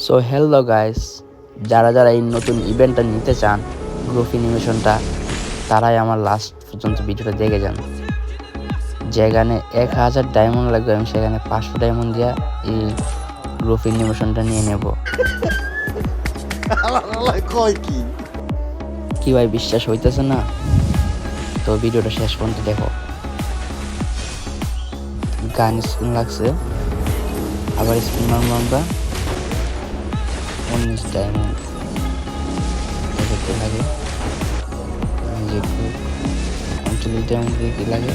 So hello guys, যারা যারা এই নতুন ইভেন্টটা নিতে চান গ্রুপ অ্যানিমেশনটা, তারাই আমার লাস্ট পর্যন্ত ভিডিওটা দেখে যান। যেখানে 1000 ডায়মন্ড লাগবে, আমি সেখানে 500 ডায়মন্ড দিয়ে এই গ্রুপ অ্যানিমেশনটা নিয়ে নেব। কি ভাই, বিশ্বাস হইতেছে না? তো ভিডিওটা শেষ পর্যন্ত দেখো। গান স্পিন লাগছে, আবার স্পিন মারবো আমরা। 19 ডায়মন্ড দেখতে লাগে, ম্যাজিক 39 ডায়মন্ড কি লাগে।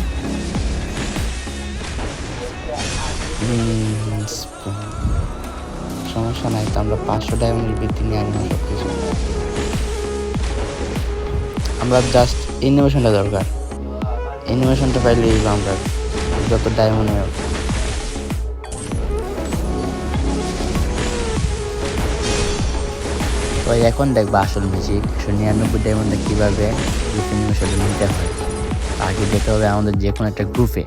সমস্যা নাই, তো আমরা 500 ডায়মন্ডের বৃদ্ধি নিয়ে আনি সব কিছু। আমরা জাস্ট অ্যানিমেশনটা দরকার, অ্যানিমেশনটা পাইলেই আমরা যত ডায়মন্ড হোক। তো এখন দেখবা আসল ম্যাজিক 199 ডায়মন্ডে কীভাবে গ্রুপ অ্যানিমেশনটা নিতে হয়। আগে যেতে হবে আমাদের যে কোনো একটা গ্রুপে।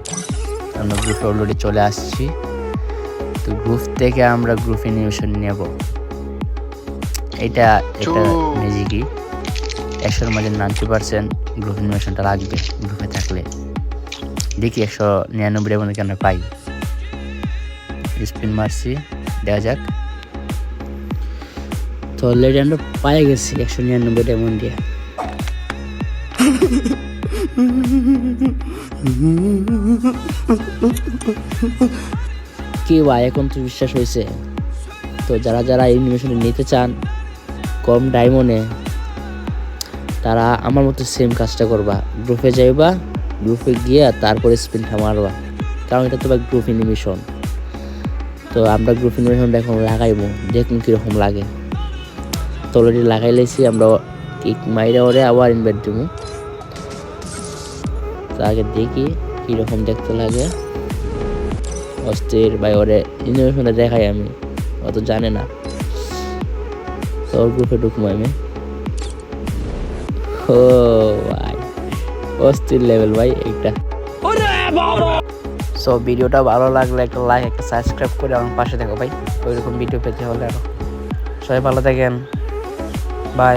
আমরা গ্রুপে অলরেডি চলে আসছি, তো গ্রুপ থেকে আমরা গ্রুপ অ্যানিমেশন নেব। এটা ম্যাজিকই 100-এর মাঝে 90% গ্রুপ অ্যানিমেশনটা লাগবে গ্রুপে থাকলে। দেখি 199 ডায়মন্ড কেন পাই। স্পিন মারছি, দেখা যাক। তো অলরেডি আমরা পাই গেছি 199 ডায়মন্ড দিয়ে। কি ভাই, এখন তো বিশ্বাস হয়েছে? তো যারা যারা অ্যানিমেশন নিতে চান কম ডায়মন্ডে, তারা আমার মতো সেম কাজটা করবা। গ্রুপে যাইবা, গ্রুপে গিয়ে তারপরে স্পিনটা মারবা, কারণ এটা তো ভাই গ্রুপ অ্যানিমেশন। তো আমরা গ্রুপ অ্যানিমেশনটা এখন লাগাইবো, দেখুন কীরকম লাগে। তো অলরেডি লাগাই লাইছি, আমরা কিক মাইরা ওরে আবার ইনভাইট দিব। তো আগে দেখি কীরকম দেখতে লাগে। অস্থির ভাই, ওরে অ্যানিমেশনটা দেখাই, আমি অত জানে না। তো ওর গ্রুপে ঢুকবো আমি। ও ভাই, অস্থির লেভেল ভাই এটা। সো ভিডিওটা ভালো লাগলে একটা লাইক, একটা সাবস্ক্রাইব করে আমার পাশে থাকো ভাই, ওইরকম ভিডিও পেতে হলে। আরো সবাই ভালো থাকেন, বাই।